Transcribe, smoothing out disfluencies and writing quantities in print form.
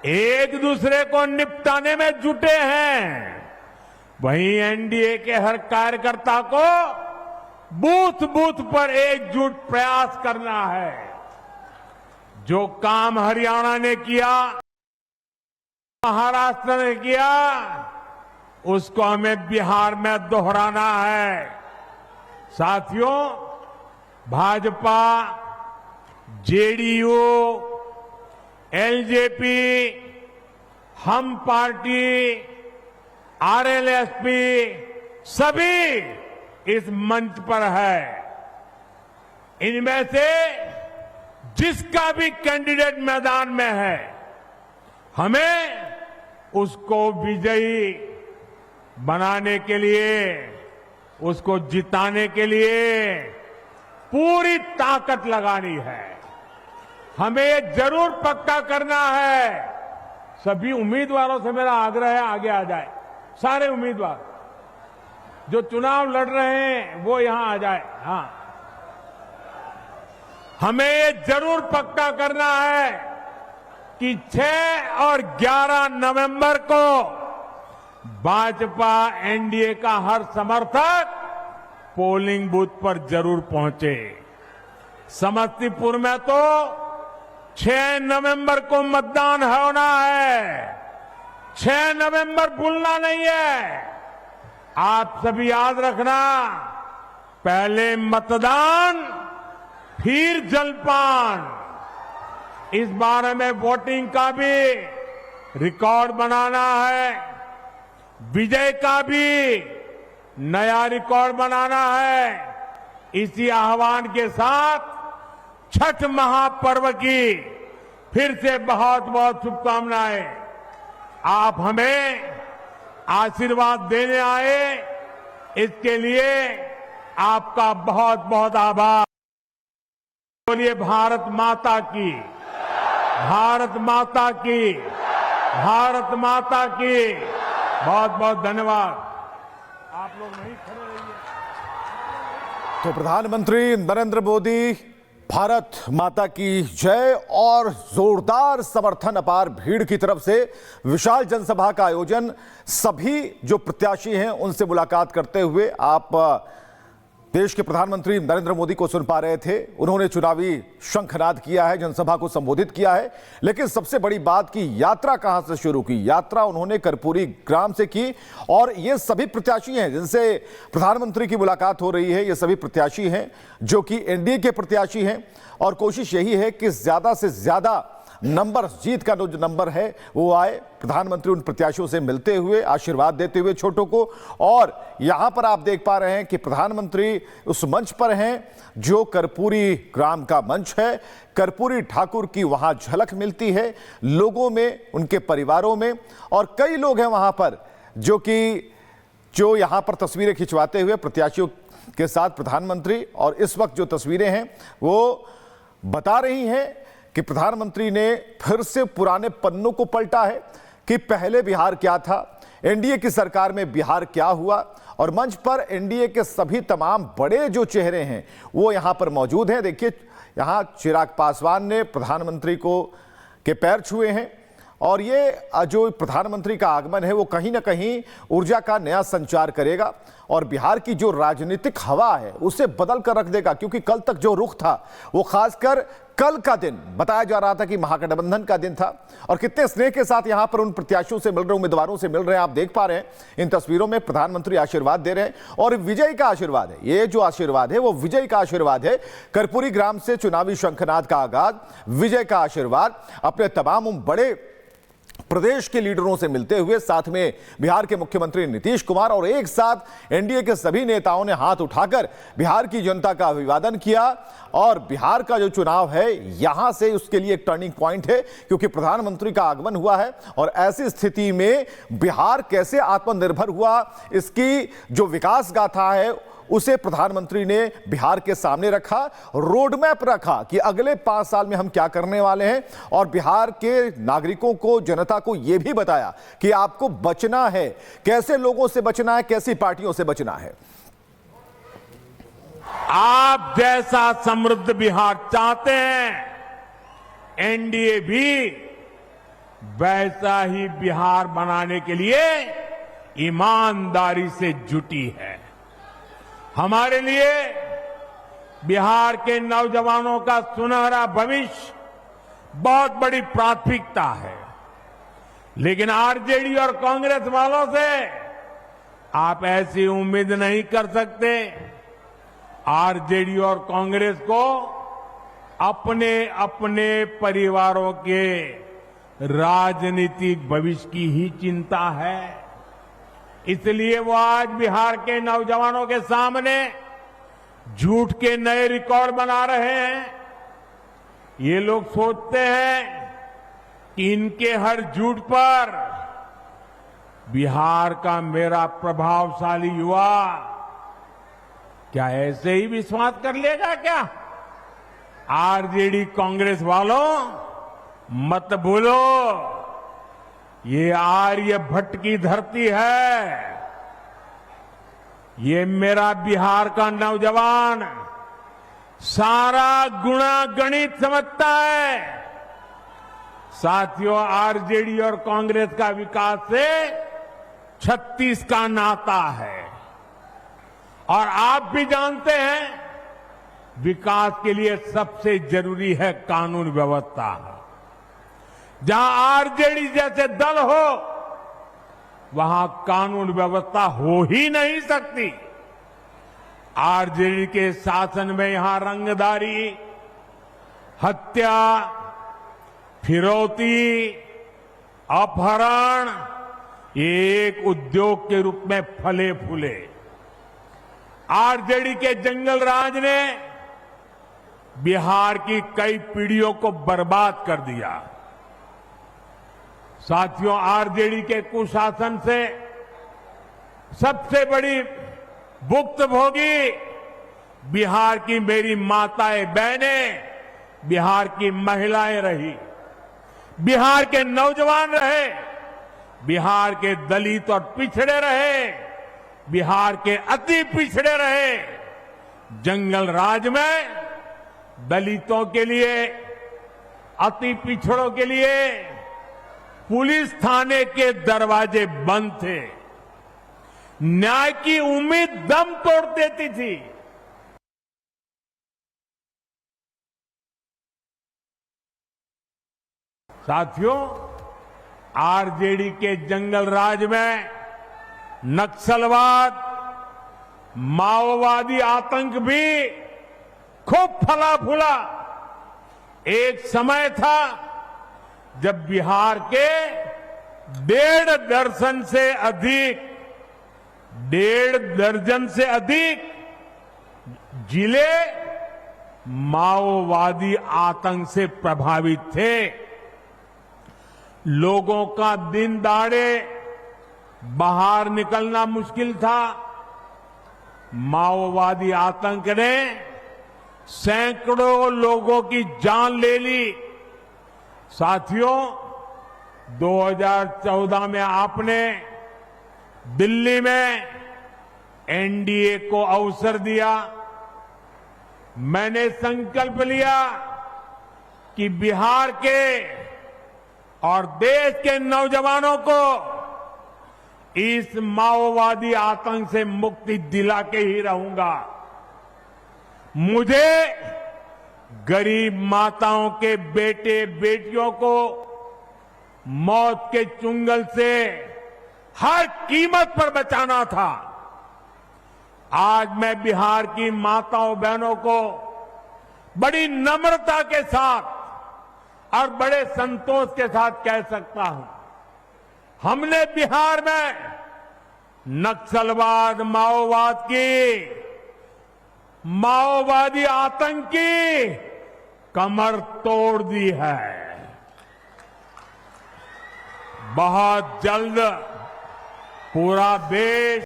एक दूसरे को निपटाने में जुटे हैं, वहीं एनडीए के हर कार्यकर्ता को बूथ बूथ पर एकजुट प्रयास करना है। जो काम हरियाणा ने किया, महाराष्ट्र ने किया, उसको हमें बिहार में दोहराना है। साथियों, भाजपा, जेडीयू, एलजेपी, हम पार्टी, आरएलएसपी सभी इस मंच पर है। इनमें से जिसका भी कैंडिडेट मैदान में है, हमें उसको विजयी बनाने के लिए, उसको जिताने के लिए पूरी ताकत लगानी है। हमें ये जरूर पक्का करना है। सभी उम्मीदवारों से मेरा आग्रह है, आगे आ जाए। सारे उम्मीदवार जो चुनाव लड़ रहे हैं वो यहां आ जाए। हां, हमें ये जरूर पक्का करना है कि 6 और 11 नवंबर को भाजपा एनडीए का हर समर्थक पोलिंग बूथ पर जरूर पहुंचे। समस्तीपुर में तो 6 नवंबर को मतदान होना है। 6 नवंबर भूलना नहीं है। आप सभी याद रखना, पहले मतदान फिर जलपान। इस बार में वोटिंग का भी रिकॉर्ड बनाना है, विजय का भी नया रिकॉर्ड बनाना है। इसी आह्वान के साथ छठ महापर्व की फिर से बहुत बहुत शुभकामनाएं। आप हमें आशीर्वाद देने आए, इसके लिए आपका बहुत बहुत आभार। बोलिए भारत माता की, भारत माता की, भारत माता की। बहुत बहुत धन्यवाद। आप लोग नहीं खड़े रहिए। तो प्रधानमंत्री नरेंद्र मोदी भारत माता की जय और जोरदार समर्थन, अपार भीड़ की तरफ से विशाल जनसभा का आयोजन। सभी जो प्रत्याशी हैं उनसे मुलाकात करते हुए आप देश के प्रधानमंत्री नरेंद्र मोदी को सुन पा रहे थे। उन्होंने चुनावी शंखनाद किया है, जनसभा को संबोधित किया है। लेकिन सबसे बड़ी बात की यात्रा कहां से शुरू की? यात्रा उन्होंने कर्पूरी ग्राम से की। और ये सभी प्रत्याशी हैं जिनसे प्रधानमंत्री की मुलाकात हो रही है, ये सभी प्रत्याशी हैं जो कि एनडीए के प्रत्याशी हैं। और कोशिश यही है कि ज्यादा से ज्यादा नंबर, जीत का जो नंबर है वो आए। प्रधानमंत्री उन प्रत्याशियों से मिलते हुए, आशीर्वाद देते हुए छोटों को। और यहां पर आप देख पा रहे हैं कि प्रधानमंत्री उस मंच पर हैं जो कर्पूरी ग्राम का मंच है। कर्पूरी ठाकुर की वहां झलक मिलती है लोगों में, उनके परिवारों में। और कई लोग हैं वहां पर जो यहां पर तस्वीरें खिंचवाते हुए प्रत्याशियों के साथ प्रधानमंत्री। और इस वक्त जो तस्वीरें हैं वो बता रही हैं कि प्रधानमंत्री ने फिर से पुराने पन्नों को पलटा है कि पहले बिहार क्या था, एनडीए की सरकार में बिहार क्या हुआ। और मंच पर एनडीए के सभी तमाम बड़े जो चेहरे हैं वो यहां पर मौजूद हैं। देखिए, यहां चिराग पासवान ने प्रधानमंत्री के पैर छुए हैं। और ये जो प्रधानमंत्री का आगमन है वो कहीं ना कहीं ऊर्जा का नया संचार करेगा और बिहार की जो राजनीतिक हवा है उसे बदल कर रख देगा। क्योंकि कल तक जो रुख था वो खासकर कल का दिन बताया जा रहा था कि महागठबंधन का दिन था। और कितने स्नेह के साथ यहां पर उन प्रत्याशियों से मिल रहे, उम्मीदवारों से मिल रहे हैं। आप देख पा रहे हैं इन तस्वीरों में प्रधानमंत्री आशीर्वाद दे रहे हैं और विजय का आशीर्वाद है। ये जो आशीर्वाद है वो विजय का आशीर्वाद है। कर्पूरी ग्राम से चुनावी शंखनाद का आगाज, विजय का आशीर्वाद। अपने तमाम बड़े प्रदेश के लीडरों से मिलते हुए, साथ में बिहार के मुख्यमंत्री नीतीश कुमार और एक साथ एनडीए के सभी नेताओं ने हाथ उठाकर बिहार की जनता का अभिवादन किया। और बिहार का जो चुनाव है यहां से उसके लिए एक टर्निंग पॉइंट है क्योंकि प्रधानमंत्री का आगमन हुआ है। और ऐसी स्थिति में बिहार कैसे आत्मनिर्भर हुआ, इसकी जो विकास गाथा है उसे प्रधानमंत्री ने बिहार के सामने रखा, रोड मैप रखा कि अगले 5 साल में हम क्या करने वाले हैं। और बिहार के नागरिकों को, जनता को यह भी बताया कि आपको बचना है, कैसे लोगों से बचना है, कैसी पार्टियों से बचना है। आप जैसा समृद्ध बिहार चाहते हैं, एनडीए भी वैसा ही बिहार बनाने के लिए ईमानदारी से जुटी है। हमारे लिए बिहार के नौजवानों का सुनहरा भविष्य बहुत बड़ी प्राथमिकता है, लेकिन आरजेडी और कांग्रेस वालों से आप ऐसी उम्मीद नहीं कर सकते। आरजेडी और कांग्रेस को अपने अपने परिवारों के राजनीतिक भविष्य की ही चिंता है। इसलिए वो आज बिहार के नौजवानों के सामने झूठ के नए रिकॉर्ड बना रहे हैं। ये लोग सोचते हैं कि इनके हर झूठ पर बिहार का मेरा प्रभावशाली युवा क्या ऐसे ही विश्वास कर लेगा क्या? आरजेडी कांग्रेस वालों, मत भूलो, ये आर्यभट्ट की धरती है। ये मेरा बिहार का नौजवान सारा गुणा गणित समझता है। साथियों, आरजेडी और कांग्रेस का विकास से 36 का नाता है और आप भी जानते हैं विकास के लिए सबसे जरूरी है कानून व्यवस्था। जहां आरजेडी जैसे दल हो वहां कानून व्यवस्था हो ही नहीं सकती। आरजेडी के शासन में यहां रंगदारी, हत्या, फिरौती, अपहरण एक उद्योग के रूप में फले फूले। आरजेडी के जंगल राज ने बिहार की कई पीढ़ियों को बर्बाद कर दिया। साथियों, आरजेडी के कुशासन से सबसे बड़ी भुक्तभोगी बिहार की मेरी माताएं बहनें, बिहार की महिलाएं रही, बिहार के नौजवान रहे, बिहार के दलित और पिछड़े रहे, बिहार के अति पिछड़े रहे। जंगल राज में दलितों के लिए, अति पिछड़ों के लिए पुलिस थाने के दरवाजे बंद थे। न्याय की उम्मीद दम तोड़ देती थी। साथियों, आरजेडी के जंगल राज में नक्सलवाद, माओवादी आतंक भी खूब फला फूला। एक समय था जब बिहार के 1.5 दर्जन से अधिक जिले माओवादी आतंक से प्रभावित थे। लोगों का दिन दहाड़े बाहर निकलना मुश्किल था। माओवादी आतंक ने सैकड़ों लोगों की जान ले ली। साथियों, 2014 में आपने दिल्ली में एनडीए को अवसर दिया। मैंने संकल्प लिया कि बिहार के और देश के नौजवानों को इस माओवादी आतंक से मुक्ति दिला के ही रहूंगा। मुझे गरीब माताओं के बेटे बेटियों को मौत के चुंगल से हर कीमत पर बचाना था। आज मैं बिहार की माताओं बहनों को बड़ी नम्रता के साथ और बड़े संतोष के साथ कह सकता हूं, हमने बिहार में नक्सलवाद, माओवादी आतंक की कमर तोड़ दी है। बहुत जल्द पूरा देश